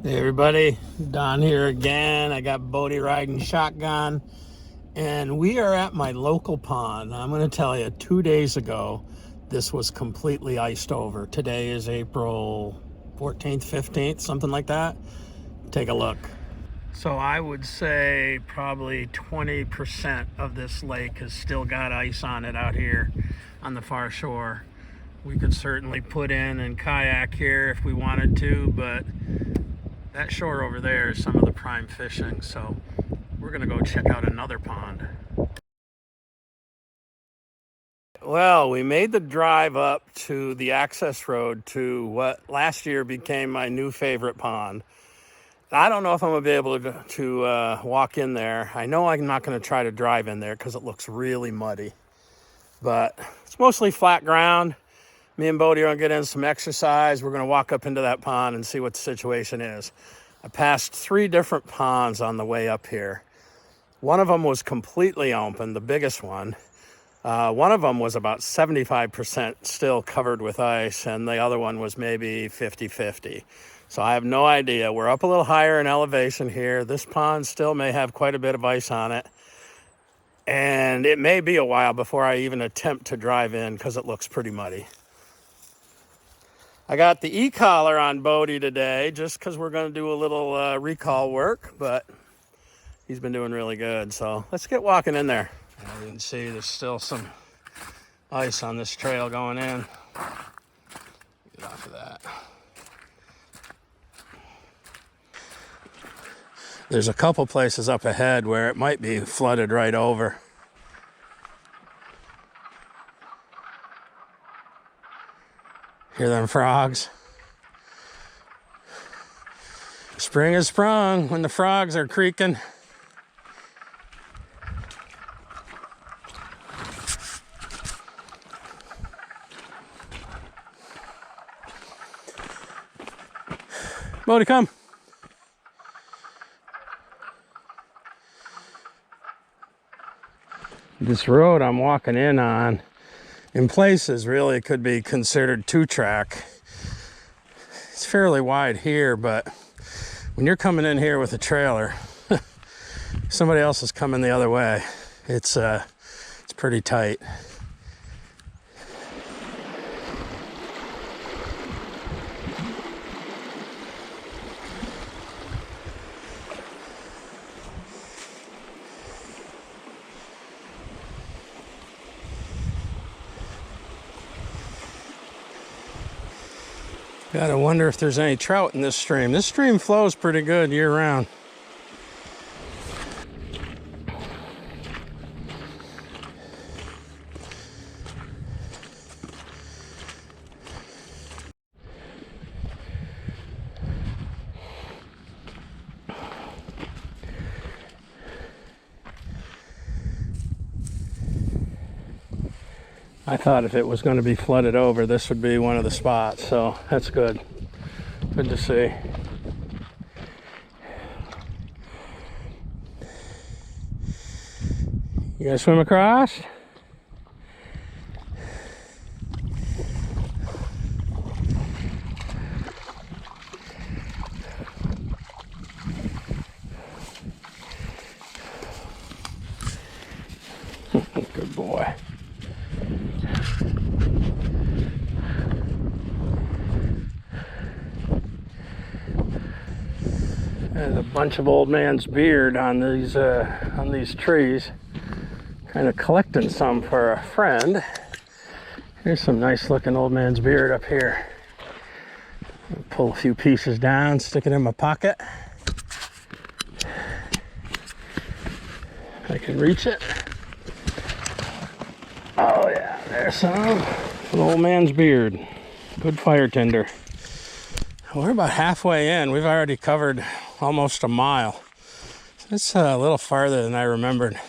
Hey everybody, Don here again. I got Bodhi riding shotgun, and we are at my local pond. I'm going to tell you, 2 days ago, this was completely iced over. Today is April 14th, 15th, something like that. Take a look. So I would say probably 20% of this lake has still got ice on it out here on the far shore. We could certainly put in and kayak here if we wanted to, but that shore over there is some of the prime fishing, so we're gonna go check out another pond. Well, we made the drive up to the access road to what last year became my new favorite pond. I don't know if I'm gonna be able to walk in there. I know I'm not gonna try to drive in there because it looks really muddy, but it's mostly flat ground. Me and Bodhi are gonna get in some exercise. We're gonna walk up into that pond and see what the situation is. I passed 3 different ponds on the way up here. One of them was completely open, the biggest one. One of them was about 75% still covered with ice, and the other one was maybe 50-50. So I have no idea. We're up a little higher in elevation here. This pond still may have quite a bit of ice on it, and it may be a while before I even attempt to drive in because it looks pretty muddy. I got the e-collar on Bodhi today just because we're going to do a little recall work, but he's been doing really good. So let's get walking in there. As you can see, there's still some ice on this trail going in. Get off of that. There's a couple places up ahead where it might be flooded right over. Hear them frogs? Spring has sprung when the frogs are creaking. Bodhi, come. This road I'm walking in on, in places really could be considered 2-track. It's fairly wide here, but when you're coming in here with a trailer, somebody else is coming the other way. It's pretty tight. Gotta wonder if there's any trout in this stream. This stream flows pretty good year round. I thought if it was going to be flooded over, this would be one of the spots, so that's good. Good to see. You gonna swim across? Good boy. There's a bunch of old man's beard on these trees. Kind of collecting some for a friend. Here's some nice looking old man's beard up here. I'll pull a few pieces down, stick it in my pocket. I can reach it. Oh yeah, there's some. An old man's beard. Good fire tinder. We're about halfway in. We've already covered almost a mile. It's a little farther than I remembered.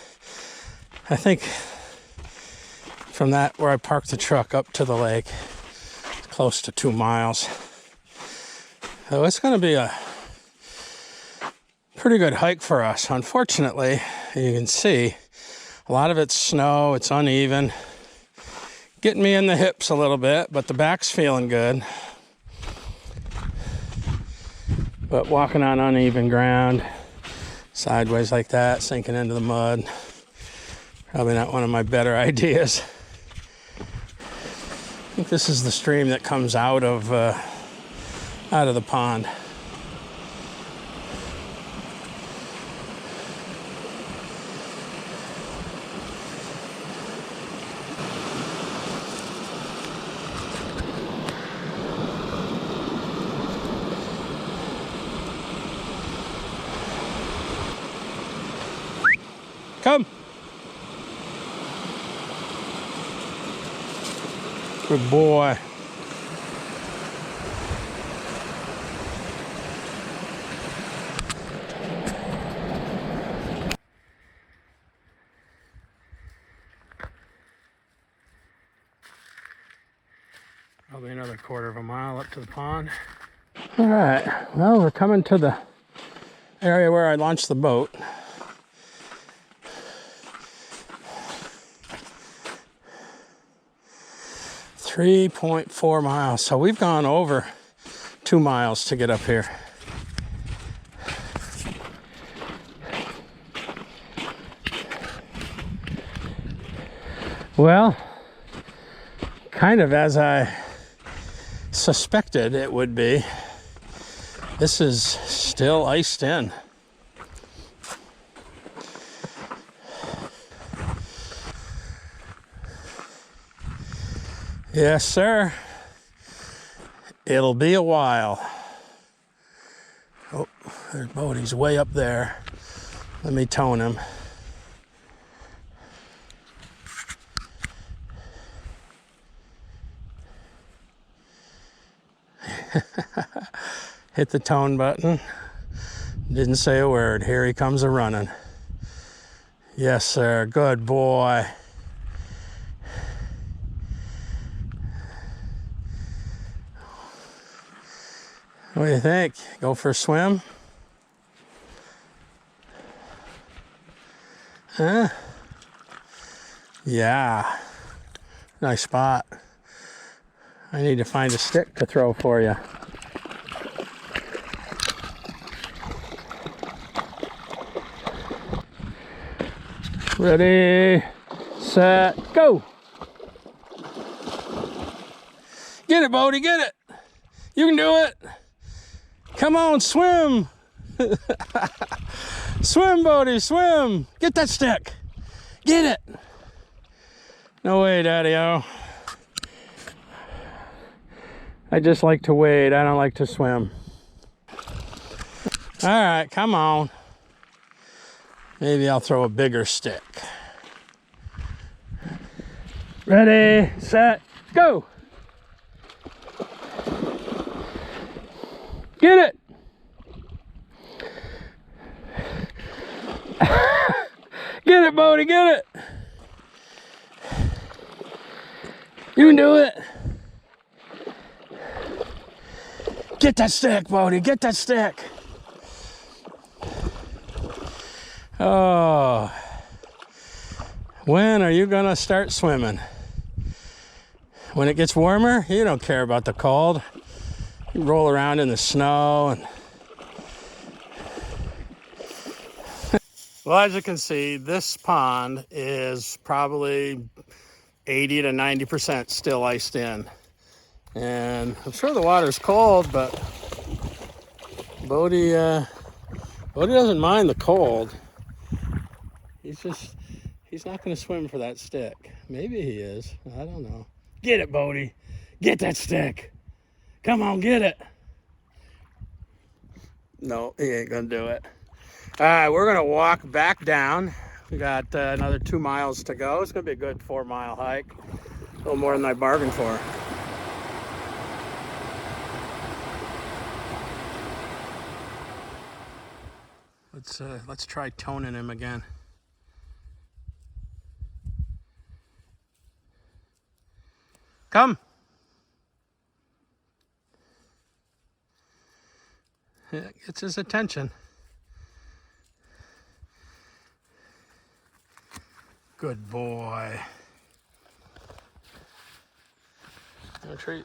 I think from that where I parked the truck up to the lake, it's close to 2 miles. So it's going to be a pretty good hike for us. Unfortunately, you can see a lot of it's snow. It's uneven. Getting me in the hips a little bit, but the back's feeling good. But walking on uneven ground, sideways like that, sinking into the mud, probably not one of my better ideas. I think this is the stream that comes out of the pond. Come. Good boy. Probably another quarter of a mile up to the pond. All right, well, we're coming to the area where I launched the boat. .4 miles, so we've gone over 2 miles to get up here. Well, kind of as I suspected it would be. This is still iced in. Yes, sir. It'll be a while. Oh, there's Bodhi's way up there. Let me tone him. Hit the tone button. Didn't say a word. Here he comes a running. Yes, sir. Good boy. What do you think? Go for a swim? Huh? Yeah. Nice spot. I need to find a stick to throw for you. Ready, set, go. Get it, Bodhi, get it. You can do it. Come on, swim. Swim, Bodhi, swim. Get that stick. Get it. No way, Daddy-o. I just like to wade. I don't like to swim. All right, come on. Maybe I'll throw a bigger stick. Ready, set, go. Get it. Get it, Bodhi, get it. You can do it. Get that stick, Bodhi, get that stick. Oh, when are you gonna start swimming? When it gets warmer, you don't care about the cold. You roll around in the snow and well, as you can see, this pond is probably 80 to 90% still iced in. And I'm sure the water's cold, but Bodhi doesn't mind the cold. He's not going to swim for that stick. Maybe he is. I don't know. Get it, Bodhi. Get that stick. Come on, get it. No, he ain't going to do it. All right, we're going to walk back down. We got another 2 miles to go. It's going to be a good 4-mile hike. A little more than I bargained for. Let's try toning him again. Come. It gets his attention. Good boy. No treat.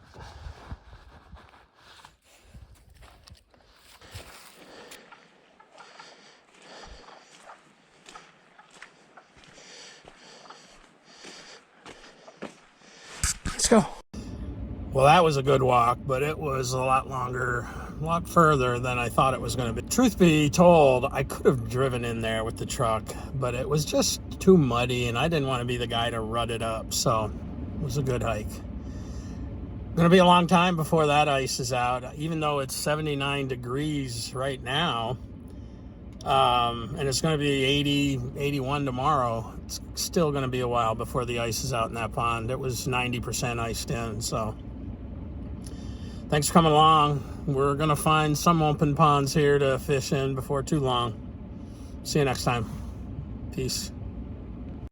go. Well, that was a good walk, but it was a lot longer, a lot further than I thought it was going to be. Truth be told, I could have driven in there with the truck, but it was just too muddy, and I didn't want to be the guy to rut it up, so it was a good hike. Going to be a long time before that ice is out, even though it's 79 degrees right now, and it's going to be 80, 81 tomorrow. It's still going to be a while before the ice is out in that pond. It was 90% iced in, so thanks for coming along. We're going to find some open ponds here to fish in before too long. See you next time. Peace.